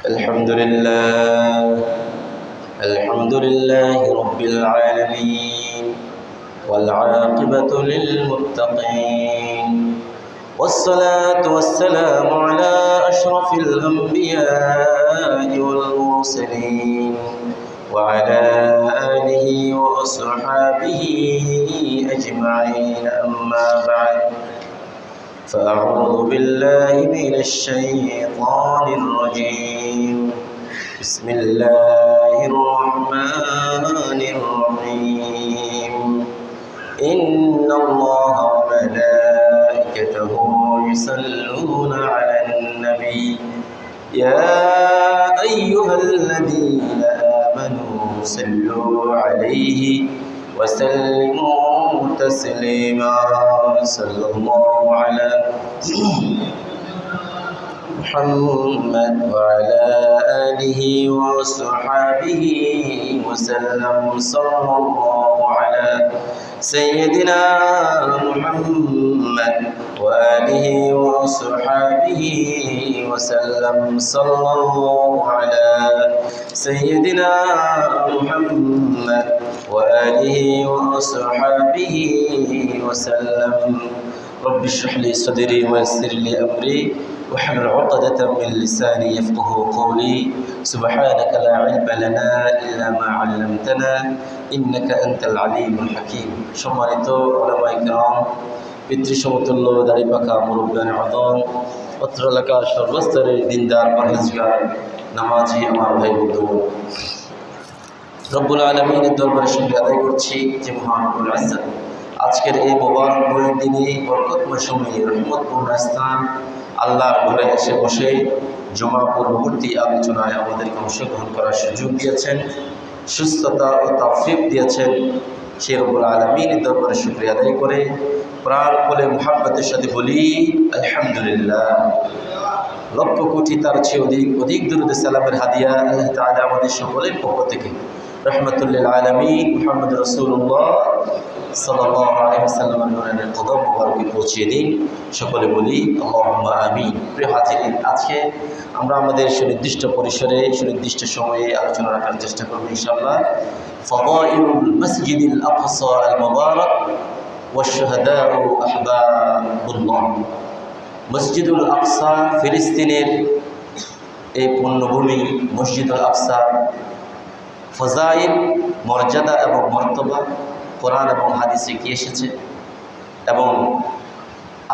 الحمد لله رب العالمين والعاقبة للمتقين والصلاة والسلام على أشرف الأنبياء والمرسلين وعلى آله وأصحابه أجمعين أما بعد فأعوذ بالله من الشيطان الرجيم بسم الله الرحمن الرحيم إن الله وملائكته يصلون على النبي يا أيها الذين آمنوا صلوا عليه وسلموا تسليما صلى الله على محمد وعلى آله وصحبه وسلم صلى الله على سيدنا محمد وآله وصحبه وسلم صلى الله على سيدنا محمد وآله وصحبه وسلم رب اشرح لي صدري ويسر لي أمري واحلل عقدة من لساني يفقهوا قولي سبحانك لا علم لنا إلا ما علمتنا إنك أنت العليم الحكيم সম্মানিত উলামায়ে কিরাম পিতৃ সমতুল্য দাড়ি পাকা মুরব্বিয়ান আযম অত্র এলাকার সর্বস্তরের দিনদার পরহেজগার নামাজি আমার ভাই বন্ধুগণ রব্বুল আলামিনের দরবারে শুকরিয়া আদায় করছি যে মহান রব্বুল ইজ্জত আজকের এই মোবারক দিনে বরকতময় সময়ে রহমতপূর্ণ স্থান আল্লাহর ঘরে এসে বসে জমা পূর্ববর্তী আলোচনায় আমাদেরকে অংশগ্রহণ করার সুযোগ দিয়েছেন, সুস্থতা ও তৌফিক দিয়েছেন। সে রব্বুল আলামিনের দরবারে শুকরিয়া আদায় করে প্রাণ খুলে মুহাব্বতের সাথে বলি আলহামদুলিল্লাহ। লক্ষ কোটি তার চেয়ে অধিক দুরূদ সালামের হাদিয়া আল্লাহ তাআলা আমাদের সকলের পক্ষ থেকে রহমাতুল লিল আলামিন মুহাম্মদ রাসূলুল্লাহ সাল্লাল্লাহু আলাইহি ওয়াসাল্লামের নূরের কদম মুবারকে পৌঁছে দিন। সকলে বলি আল্লাহুম্মা আমিন। প্রিয় হাজিরিন, আজকে আমরা আমাদের সুনির্দিষ্ট পরিসরে সুনির্দিষ্ট সময়ে আলোচনা রাখার চেষ্টা করব ইনশাআল্লাহ। ফাদাইলুল মসজিদিল আকসা আল মুবারক ওয়াশ শুহাদাউ আহবাবুল্লাহ। মসজিদুল আকসা ফিলিস্তিনের এই পুণ্যভূমি মসজিদুল আকসা ফজাইল, মর্যাদা এবং মর্তবা কোরআন এবং হাদিসে কি এসেছে এবং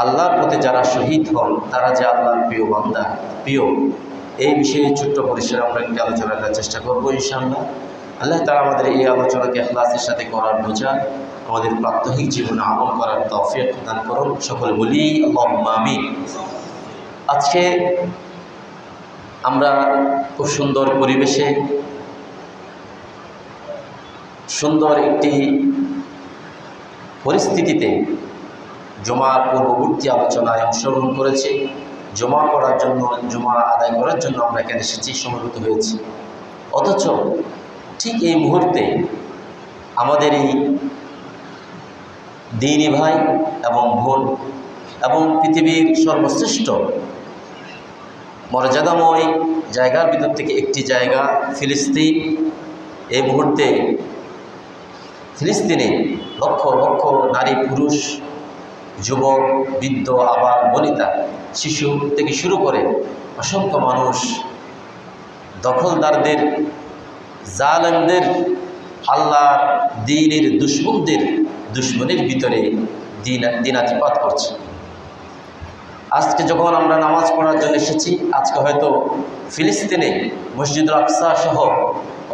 আল্লাহর প্রতি যারা শহীদ হন তারা যে আল্লাহর প্রিয় বান্দা, প্রিয়, এই বিষয়ে ছোট্ট পরিসরে আমরা একটি আলোচনা করার চেষ্টা করবো ইনশাআল্লাহ। আল্লাহ তাআলা আমাদের এই আলোচনাকে ইখলাসের সাথে করার বোঝা আমাদের প্রাত্যহিক জীবনে আমল করার তৌফিক দান করুন। সকলে বলি আল্লাহুম্মা আমিন। আজকে আমরা খুব সুন্দর পরিবেশে সুন্দর একটি পরিস্থিতিতে জুমার পূর্ববর্তী আলোচনায় অংশগ্রহণ করেছি। জমা করার জন্য, জুমা আদায় করার জন্য আমরা এখানে এসেছি, সমবেত হয়েছি। অথচ ঠিক এই মুহূর্তে আমাদের এই দ্বীনী ভাই এবং বোন এবং পৃথিবীর সর্বশ্রেষ্ঠ মর্যাদাময় জায়গার ভিতর থেকে একটি জায়গা ফিলিস্তিন, এই মুহূর্তে ফিলিস্তিনে লক্ষ লক্ষ নারী, পুরুষ, যুবক, বৃদ্ধ, আবাল, বনিতা, শিশু থেকে শুরু করে অসংখ্য মানুষ দখলদারদের, জালেমদের, আল্লাহর দ্বীনের দুশ্মনের ভিতরে দিনাতিপাত করছে। আজকে যখন আমরা নামাজ পড়ার জন্য এসেছি, আজকে হয়তো ফিলিস্তিনে মসজিদুল আকসা সহ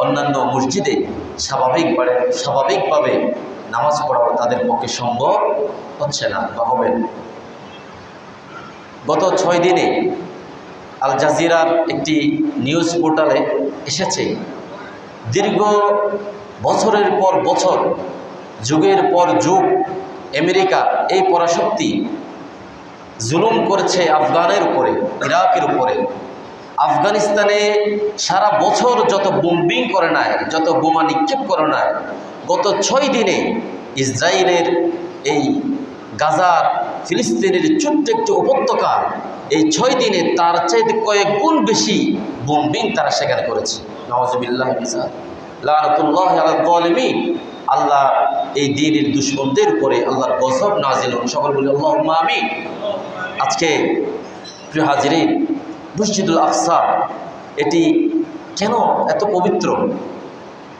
অন্যান্য মসজিদে স্বাভাবিকভাবে নামাজ পড়াও তাদের পক্ষে সম্ভব হচ্ছে না বা হবে না। গত 6 দিনে আল জাজিরার একটি নিউজ পোর্টালে এসেছে, দীর্ঘ বছরের পর বছর, যুগের পর যুগ আমেরিকা এই পরাশক্তি জুলুম করেছে আফগানের উপরে, ইরাকের উপরে। আফগানিস্তানে সারা বছর যত বোম্বিং করে নেয়, যত বোমা নিক্ষেপ করে নেয়, গত 6 দিনে ইসরায়েলের এই গাজার ফিলিস্তিনের ছোট্ট একটি উপত্যকা, এই 6 দিনে তার চাইতে কয়েক গুণ বেশি বোমবিং তারা সেখানে করেছে। নাউযুবিল্লাহ লানাতুল্লাহি আলা যালিমিন। আল্লাহ এই দ্বীনের দুশমনদের উপরে আল্লাহর গজব নাজিল হোক। সকল বলি আল্লাহুম্মা আমিন। আজকে প্রিয় হাজিরিন, মসজিদুল আকসা এটি কেন এত পবিত্র?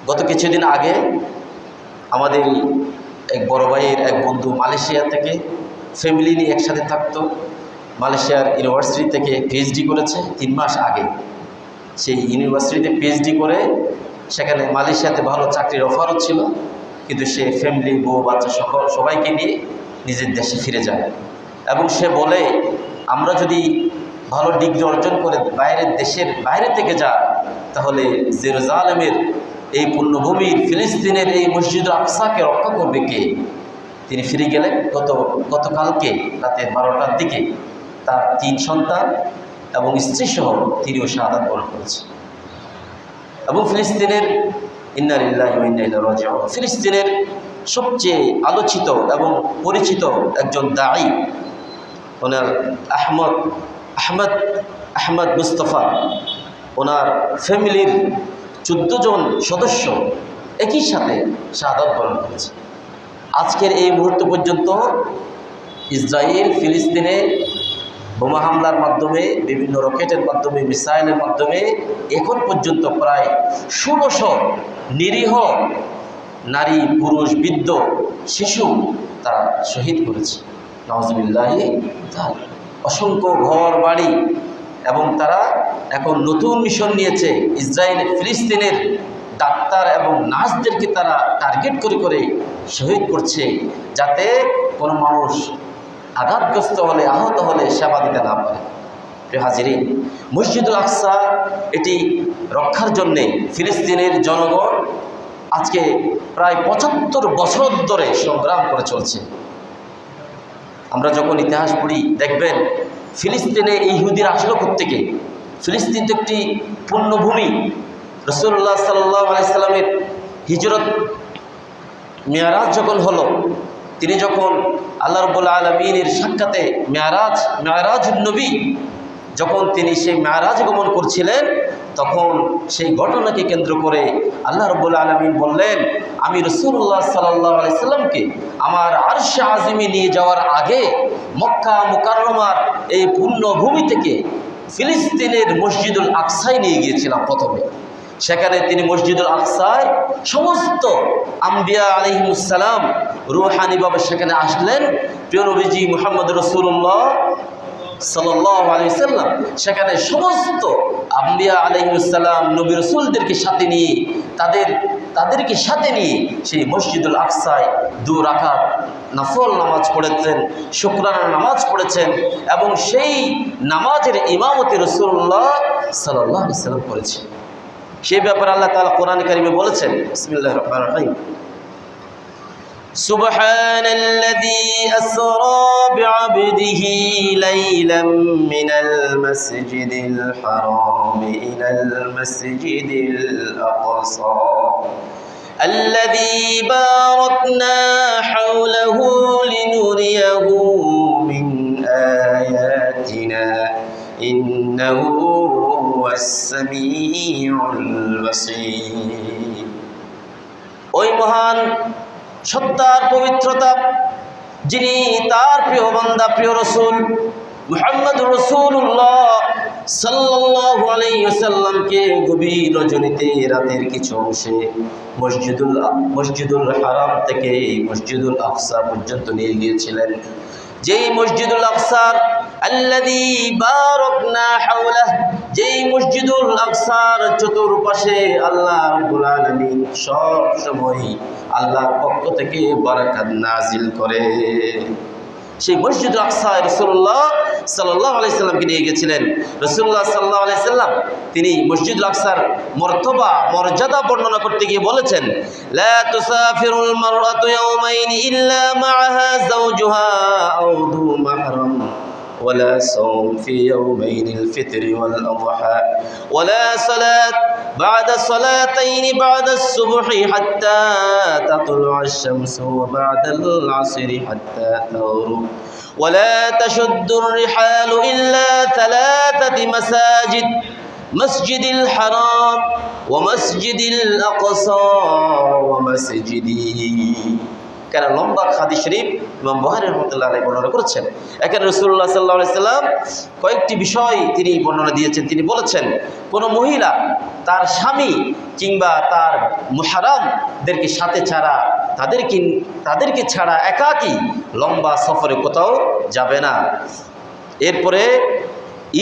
গত কিছুদিন আগে আমাদের এক বড় ভাইয়ের এক বন্ধু মালয়েশিয়া থেকে ফ্যামিলি নিয়ে একসাথে থাকতো, মালয়েশিয়ার ইউনিভার্সিটি থেকে পিএইচডি করেছে 3 মাস আগে। সেই ইউনিভার্সিটিতে পিএইচডি করে সেখানে মালয়েশিয়াতে ভালো চাকরির অফারও ছিল, কিন্তু সে ফ্যামিলি, বউ বাচ্চা সবাইকে নিয়ে নিজের দেশে ফিরে যায়। এবং সে বলে, আমরা যদি ভালো ডিগ্রি অর্জন করে দেশের বাইরে থেকে যা, তাহলে জেরুজালেমের এই পুণ্যভূমির ফিলিস্তিনের এই মসজিদুল আকসাকে রক্ষা করবে কে? তিনি ফিরে গেলেন গতকালকে রাতে 12টার দিকে। তার 3 সন্তান এবং স্ত্রী সহ তিনিও শাহাদাত বরণ করেছে। এবং ফিলিস্তিনের ইন্না লিল্লাহি ওয়া ইন্না ইলাইহি রাজিউন, ফিলিস্তিনের সবচেয়ে আলোচিত এবং পরিচিত একজন দাঈ, ওনার আহমদ মুস্তফা, ওনার ফ্যামিলির 14 জন সদস্য একই সাথে শাহাদাত বরণ করেছে। আজকের এই মুহূর্ত পর্যন্ত ইসরায়েল ফিলিস্তিনে বোমা হামলার মাধ্যমে, বিভিন্ন রকেটের মাধ্যমে, মিসাইলের মাধ্যমে এখন পর্যন্ত প্রায় 1600 নিরীহ নারী, পুরুষ, বৃদ্ধ, শিশু তারা শহীদ করেছে। নাউযুবিল্লাহি তাআলা। অসংখ্য ঘর বাড়ি, এবং তারা এখন নতুন মিশন নিয়েছে। ইসরায়েল ফিলিস্তিনের ডাক্তার এবং নার্সদেরকে তারা টার্গেট করে করে শহীদ করছে, যাতে কোনো মানুষ আঘাতগ্রস্ত হলে, আহত হলে সেবা দিতে না পারে। প্রিয় হাজিরিন, মসজিদুল আকসা এটি রক্ষার জন্যে ফিলিস্তিনের জনগণ আজকে প্রায় 75 বছর ধরে সংগ্রাম করে চলছে। আমরা যখন ইতিহাস পড়ি দেখবেন ফিলিস্তিনে ইহুদিরা আসলো কোত্থেকে? ফিলিস্তিন তো একটি পুণ্যভূমি। রাসূলুল্লাহ সাল্লাল্লাহু আলাইহি সাল্লামের হিজরত মেয়ারাজ যখন হলো, তিনি যখন আল্লাহ রাব্বুল আলামিনের সাক্ষাতে মেয়ারাজুন নবী, যখন তিনি সেই মেয়ারাজ গমন করছিলেন, তখন সেই ঘটনাকে কেন্দ্র করে আল্লাহ রাব্বুল আলামিন বললেন, আমি রাসূলুল্লাহ সাল্লাল্লাহু আলাইহি সাল্লামকে আমার আরশে আজিমে নিয়ে যাওয়ার আগে মক্কা মুকাররমার এই পুণ্যভূমি থেকে ফিলিস্তিনের মসজিদুল আকসায় নিয়ে গিয়েছিলাম প্রথমে। সেখানে তিনি মসজিদুল আকসায় সমস্ত আম্বিয়া আলাইহিমুস সালাম রূহানিভাবে সেখানে আসলেন। প্রিয় নবীজি মুহাম্মদ রাসূলুল্লাহ সাল্লাল্লাহু আলাইহি সাল্লাম সেখানে সমস্ত আম্বিয়া আলাইহিমুস সালাম, নবী রাসূলদেরকে সাথে নিয়ে তাদেরকে সাথে নিয়ে সেই মসজিদুল আকসায় 2 রাকাত নফল নামাজ পড়েছেন, শুকরানা নামাজ পড়েছেন, এবং সেই নামাজের ইমামতি রাসূলুল্লাহ সাল্লাল্লাহু আলাইহি সাল্লাম করেছেন। সেই ব্যাপারে আল্লাহ তাআলা কোরআন কারীমে বলেছেন, বিসমিল্লাহির রহমানির রহিম, সুবহানাল্লাযী আসরা বি'আবদিহি লাইলাম মিনাল মাসজিদিল হারাম ইলাল মাসজিদিল আকসা আল্লাযী বারাকনা হাওলাহু লিনুরিয়াহু মিন আয়াতিনা ইন্নাহু হুয়াস সামিউল বাসীর। ওই মহান সত্তার পবিত্রতা, যিনি তার প্রিয় বান্দা, প্রিয় রাসূল মুহাম্মদুর রাসূলুল্লাহ সাল্লাল্লাহু আলাইহি ওয়াসাল্লামকে গভীর রজনীতে রাতের কিছু অংশে মসজিদুল হারাম থেকে মসজিদুল আকসা পর্যন্ত নিয়ে গিয়েছিলেন। যেই মসজিদুল আকসার আল্লাযী বারাকনা হাওলাহ, যেই মসজিদুল আকসার চতুর্পাশে আল্লাহ রাব্বুল আলামিন সব সময় আল্লাহর পক্ষ থেকে বারাকাত নাজিল করে, সেই মসজিদুল আকসায় রাসূলুল্লাহ সাল্লাল্লাহু আলাইহি সাল্লামকে নিয়ে গিয়েছিলেন। রাসূলুল্লাহ সাল্লাল্লাহু আলাইহি সাল্লাম তিনি মসজিদুল আকসার মর্যাদা বর্ণনা করতে গিয়ে বলেছেন, লা তুসাফিরুল মারআতু ইয়াওমাইন ইল্লা মা'আহা যাওজুহা আও যু মাহরাম ولا صوم في يومين الفطر والأضحى ولا صلاة بعد الصلاتين بعد الصبح حتى تطلع الشمس وبعد العصر حتى تغرب ولا تشد الرحال إلا ثلاثة مساجد مسجد الحرام ومسجد الأقصى ومسجدي কেন লম্বা হাদিস শরীফ ইমাম বুখারী রাহমাতুল্লাহ আলাইহি বর্ণনা করেছেন। এখানে রাসূলুল্লাহ সাল্লাল্লাহু আলাইহি সাল্লাম কয়েকটি বিষয় তিনি বর্ণনা দিয়েছেন। তিনি বলেছেন কোনো মহিলা তার স্বামী কিংবা তার মুহররমদেরকে সাথে ছাড়া তাদেরকে ছাড়া একাকী লম্বা সফরে কোথাও যাবে না। এরপরে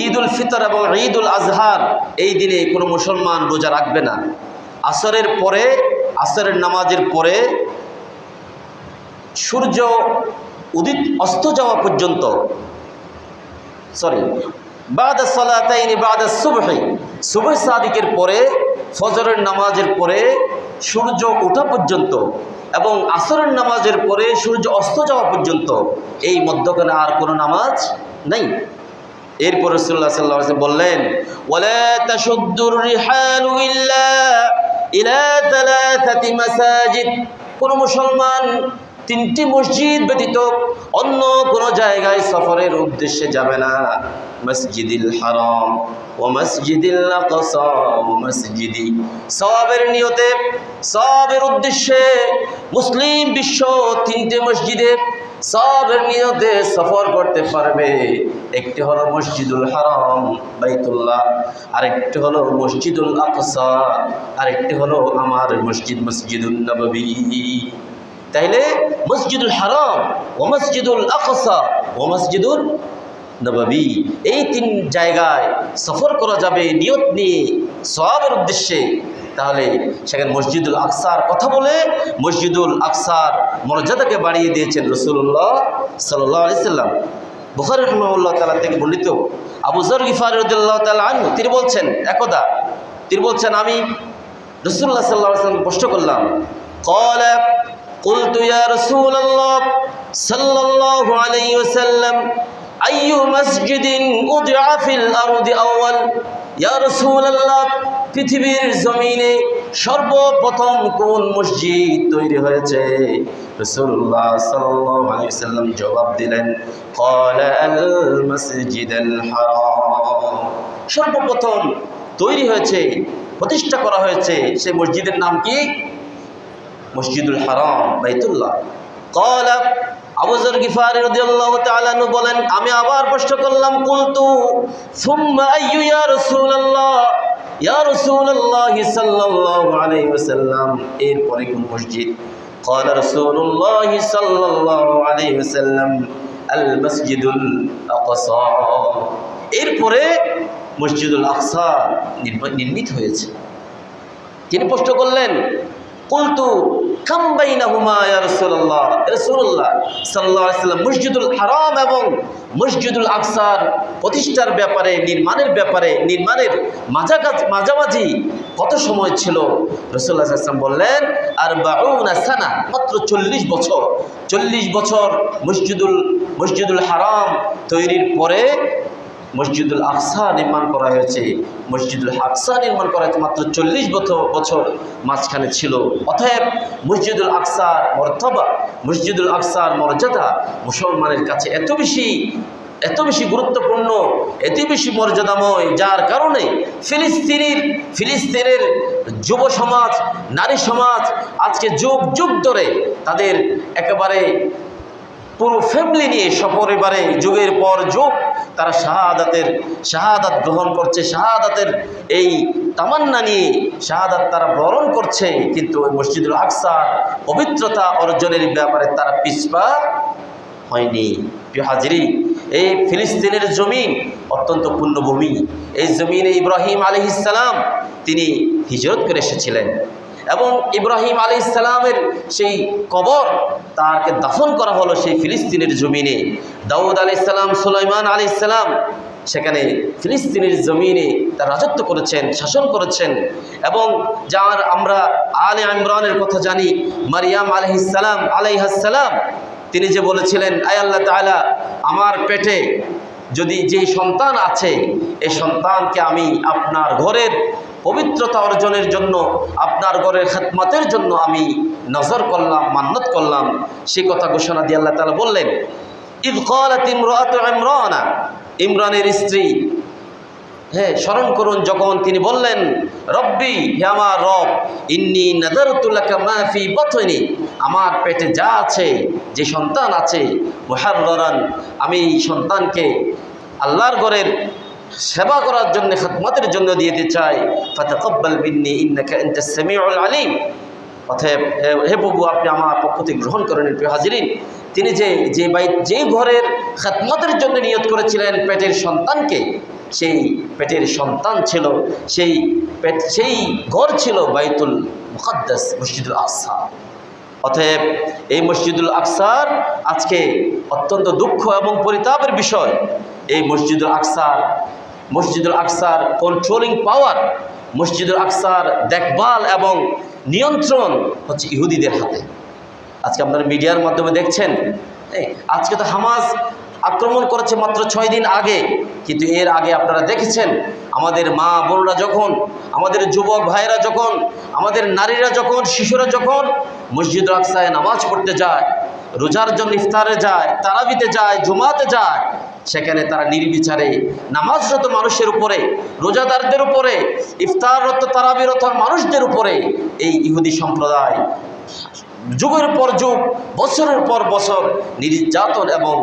ঈদুল ফিতর এবং ঈদুল আজহার এই দিনে কোনো মুসলমান রোজা রাখবে না। আসরের নামাজের পরে সূর্য অস্ত যাওয়া পর্যন্ত বাদা সালাতাইনি বাদা সুবহি সুবহ সাদিকের পরে ফজরের নামাজের পরে সূর্য ওঠা পর্যন্ত এবং আসরের নামাজের পরে সূর্য অস্ত যাওয়া পর্যন্ত এই মধ্যখানে আর কোনো নামাজ নাই। এরপর রাসূলুল্লাহ সাল্লাল্লাহু আলাইহি ওয়াসাল্লাম বললেন ওয়ালা তাশুদ্দুর রিহালু ইল্লা ইলা তালাতাতি মাসাজিদ, কোন মুসলমান তিনটি মসজিদ ব্যতীত অন্য কোন জায়গায় সফরের উদ্দেশ্যে যাবে না। মসজিদুল হারাম ও মসজিদুল আকসা ও মসজিদি, সওয়াবের নিয়তে সওয়াবের উদ্দেশ্যে মুসলিম বিশ্ব তিনটে মসজিদে সওয়াবের নিয়তে সফর করতে পারবে। একটি হলো মসজিদুল হারাম বাইতুল্লাহ, আরেকটি হলো মসজিদুল আকসা, আরেকটি হলো আমার মসজিদুন নববী। তাইলে মসজিদুল হারাম ও মসজিদুল আকসা ও মসজিদুল নববী এই তিন জায়গায় সফর করা যাবে নিয়ত নিয়ে সওয়াবের উদ্দেশ্যে। তাহলে সেখানে মসজিদুল আকসার কথা বলে মসজিদুল আকসার মর্যাদাকে বাড়িয়ে দিয়েছেন রাসূলুল্লাহ সাল্লাল্লাহু আলাইহি সাল্লাম। বুখারী রাহিমাহুল্লাহ তাআলা থেকে বর্ণিত আবু যর গিফারী রাদিয়াল্লাহু তাআলা আনহু তিনি বলছেন আমি রাসূলুল্লাহ সাল্লাল্লাহু আলাইহি ওয়াসাল্লামকে প্রশ্ন করলাম, ক্বালা কুলতু ইয়া রাসূলুল্লাহ সাল্লাল্লাহু আলাইহি ওয়াসাল্লাম আইয়ু মসজিদিন উদিআ ফিল আরদি আউয়াল, ইয়া রাসূলুল্লাহ পৃথিবীর জমিনে সর্বপ্রথম কোন মসজিদ তৈরি হয়েছে? রাসূলুল্লাহ সাল্লাল্লাহু আলাইহি ওয়াসাল্লাম জবাব দিলেন, ক্বালা আল মসজিদুল হারাম, সর্বপ্রথম তৈরি হয়েছে প্রতিষ্ঠা করা হয়েছে সেই মসজিদের নাম কি? মসজিদুল হারাম বাইতুল্লাহ। ক্বালা আবু যর গিফারী রাদিয়াল্লাহু তাআলা আনহু বলেন আমি আবার প্রশ্ন করলাম, কুলতু সুম্মা আইয়ু ইয়া রাসূলুল্লাহ, ইয়া রাসূলুল্লাহ সাল্লাল্লাহু আলাইহি ওয়াসাল্লাম এরপরে কোন মসজিদ? ক্বালা রাসূলুল্লাহ সাল্লাল্লাহু আলাইহি ওয়াসাল্লাম আল মসজিদুল আকসা, এরপরে মসজিদুল আকসা নির্মিত হয়েছে। তিনি প্রশ্ন করলেন, কুলতু কাম বাইনাহুমা ইয়া রাসূলুল্লাহ, রাসূলুল্লাহ সাল্লাল্লাহু আলাইহি ওয়াসাল্লাম মসজিদুল হারাম এবং মসজিদুল আকসার প্রতিষ্ঠার ব্যাপারে নির্মাণের মাঝামাঝি কত সময় ছিল? রাসূলুল্লাহ সাল্লাল্লাহু আলাইহি ওয়াসাল্লাম বললেন 40 সানা, মাত্র 40 বছর মসজিদুল হারাম তৈরির পরে মসজিদুল আকসা নির্মাণ করা হয়েছে। মসজিদুল আকসা নির্মাণ করা হয়েছে মাত্র 40 বছর মাঝখানে ছিল। অতএব মসজিদুল আকসার মর্তবা, মসজিদুল আকসার মর্যাদা মুসলমানের কাছে এত বেশি গুরুত্বপূর্ণ, এত বেশি মর্যাদাময়, যার কারণে ফিলিস্তিনের যুব সমাজ, নারী সমাজ আজকে যুগ ধরে তাদের একেবারে পুরো ফ্যামিলি নিয়ে সপরিবারে যুগের পর যুগ তারা শাহাদাত গ্রহণ করছে, শাহাদাতের এই তামান্না নিয়ে শাহাদাত তারা বরণ করছে। কিন্তু ওই মসজিদুল আকসার পবিত্রতা অর্জনের ব্যাপারে তারা পিছপা হয়নি। প্রিয় হাজিরি, এই ফিলিস্তিনের জমিন অত্যন্ত পুণ্যভূমি। এই জমিনে ইব্রাহিম আলাইহিস সালাম তিনি হিজরত করে এসেছিলেন এবং ইব্রাহিম আলাইহিস সালামের সেই কবর তাকে দাফন করা হলো সেই ফিলিস্তিনের জমিনে। দাউদ আলাইহিস সালাম, সুলাইমান আলাইহিস সালাম সেখানে ফিলিস্তিনের জমিনে তার রাজত্ব করেছেন, শাসন করেছেন। এবং যার আমরা আলে ইমরানের কথা জানি, মারিয়াম আলাইহিস সালাম তিনি যে বলেছিলেন, আয় আল্লাহ তাআলা আমার পেটে যদি যেই সন্তান আছে এই সন্তানকে আমি আপনার ঘরের পবিত্রতা অর্জনের জন্য, আপনার ঘরের খেদমতের জন্য আমি নজর করলাম, মান্নত করলাম। সেই কথা ঘোষণা দিয়ে আল্লাহ তাআলা বললেন ইয ক্বালাত ইমরাতু ইমরানা, ইমরানের স্ত্রী, হ্যাঁ স্মরণ করুন যখন তিনি বললেন, রব্বি, হে আমার রব, ইন্নী নাযারতু লাকা মা ফি বাতনি, আমার পেটে যা আছে, যে সন্তান আছে, মুহাররারান, আমি এই সন্তানকে আল্লাহর ঘরের সেবা করার জন্য, খিদমতের জন্য দিতে চাই। ফাতাকাব্বাল মিন্নী ইন্নাকা আনতাস সামিউল আলিম, অতএব হে প্রভু, আপনি আমার পক্ষ থেকে গ্রহণ করেন। প্রিয় হাজিরিন, তিনি যে ঘরের খিদমতের জন্য নিয়ত করেছিলেন পেটের সন্তানকে, সেই পেটের সন্তান ছিল, সেই ঘর ছিল বাইতুল মুকাদ্দাস, মসজিদুল আকসা। অতএব এই মসজিদুল আকসার আজকে অত্যন্ত দুঃখ এবং পরিতাপের বিষয়, এই মসজিদুল আকসার কন্ট্রোলিং পাওয়ার, মসজিদুল আকসার দেখভাল এবং নিয়ন্ত্রণ হচ্ছে ইহুদিদের হাতে। আজকে আপনারা মিডিয়ার মাধ্যমে দেখছেন, আজকে তো হামাস আক্রমণ করেছে মাত্র 6 দিন আগে, কিন্তু এর আগে আপনারা দেখেছেন আমাদের মা বোনরা যখন, আমাদের যুবক ভাইরা যখন, আমাদের নারীরা যখন, শিশুরা যখন মসজিদুল আকসায় নামাজ পড়তে যায়, রোজার জন্য ইফতারে যায়, তারাবিতে যায়, জুমাতে যায়, সেখানে তারা নির্বিচারে নামাজরত মানুষের উপরে, রোজাদারদের উপরে, ইফতাররত তারাবিরত মানুষদের উপরে এই ইহুদি সম্প্রদায় যুগের পর যুগ, বছরের পর বছর নির্যাতন এবং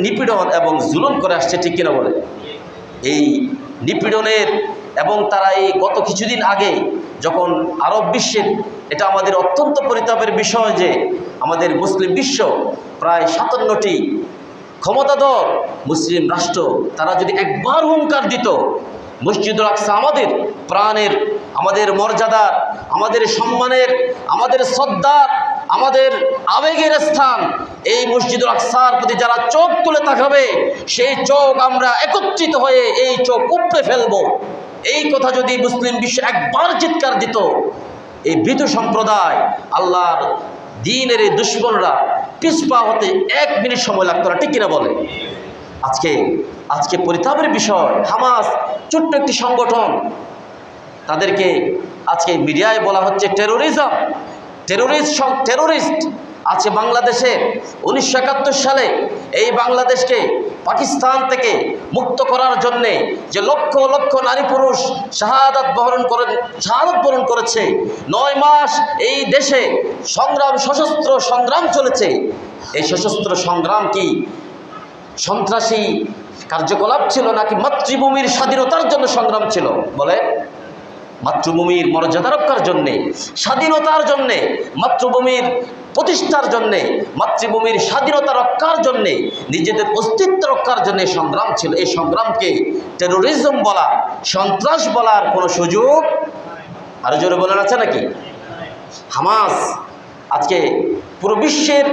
নিপীড়ন এবং জুলুম করে আসছে, ঠিক কিনা বলে? এই নিপীড়নের এবং তারা এই গত কিছুদিন আগে যখন আরব বিশ্বের, এটা আমাদের অত্যন্ত পরিতাপের বিষয় যে আমাদের মুসলিম বিশ্ব প্রায় 57টি ক্ষমতাধর মুসলিম রাষ্ট্র, তারা যদি একবার হুঙ্কার দিত মসজিদুল আকসা আমাদের প্রাণের, আমাদের মর্যাদার, আমাদের সম্মানের, আমাদের শ্রদ্ধার, আমাদের আবেগের স্থান, এই মসজিদুল আকসার প্রতি যারা চোখ তুলে তাকাবে, সেই চোখ আমরা একত্রিত হয়ে এই চোখ উপড়ে ফেলবো, এই কথা যদি মুসলিম বিশ্ব একবার চিৎকার দিত, এই ভীতু সম্প্রদায়, আল্লাহর দ্বীনের এই দুশ্মনরা পিছপা হতে 1 মিনিট সময় লাগতো না, ঠিক কিনা বলে? আজকে পরিতাপের বিষয়, হামাস ছোট্ট একটি সংগঠন, তাদেরকে আজকে মিডিয়ায় বলা হচ্ছে টেরোরিস্ট আছে বাংলাদেশে। 1971 সালে এই বাংলাদেশকে পাকিস্তান থেকে মুক্ত করার জন্যে যে লক্ষ লক্ষ নারী পুরুষ শাহাদাত বরণ করেছে, 9 মাস এই দেশে সশস্ত্র সংগ্রাম চলেছে। এই সশস্ত্র সংগ্রাম কি সন্ত্রাসী কার্যকলাপ ছিল নাকি মাতৃভূমির স্বাধীনতার জন্য সংগ্রাম ছিল? বলে, মাতৃভূমির মর্যাদা রক্ষার জন্যে, স্বাধীনতার জন্যে, মাতৃভূমির প্রতিষ্ঠার জন্যে, মাতৃভূমির স্বাধীনতা রক্ষার জন্যে, নিজেদের অস্তিত্ব রক্ষার জন্যে সংগ্রাম ছিল। এই সংগ্রামকে টেরোরিজম বলা, সন্ত্রাস বলার কোনো সুযোগ আরো জোরে বলেন আছে নাকি? হামাস আজকে পুরো বিশ্বের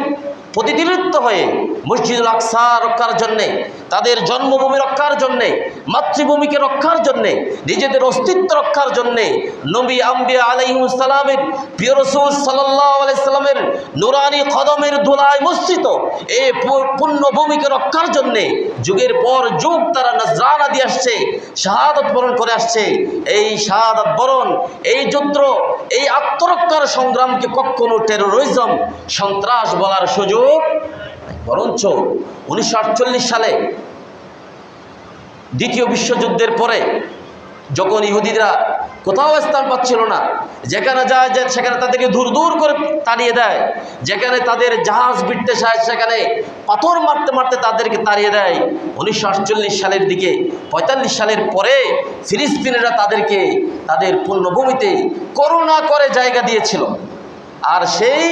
প্রতিনিধিত্ব হয়ে মসজিদুল আকসা রক্ষার জন্যে, তাদের জন্মভূমি রক্ষার জন্যে, মাতৃভূমিকে রক্ষার জন্যে, নিজেদের অস্তিত্ব রক্ষার জন্যে, নবী আম্বিয়া আলাইহিস সালামের, প্রিয় রাসূল সাল্লাল্লাহু আলাইহি সাল্লামের নুরানি কদমের ধুলায় মসজিদ এই পুণ্যভূমিকে রক্ষার জন্যে যুগের পর যুগ তারা নজরানা দিয়ে আসছে, শাহাদাত বরণ করে আসছে। এই শাহাদাত বরণ, এই যুদ্ধ, এই আত্মরক্ষার সংগ্রামকে কখনো টেরোরিজম, সন্ত্রাস বলার সুযোগ, বরঞ্চ 1948 সালে দ্বিতীয় বিশ্বযুদ্ধের পরে যখন ইহুদিরা কোথাও স্থান পাচ্ছিল না, যেখানে যায় সেখানে তাদেরকে দূর দূর করে তাড়িয়ে দেয়, যেখানে তাদের জাহাজ ভিড়তে চায় সেখানে পাথর মারতে মারতে তাদেরকে তাড়িয়ে দেয়। 1948 সালের দিকে, 45 সালের পরে ফিলিস্তিনিরা তাদেরকে তাদের পুণ্যভূমিতে করুণা করে জায়গা দিয়েছিল। আর সেই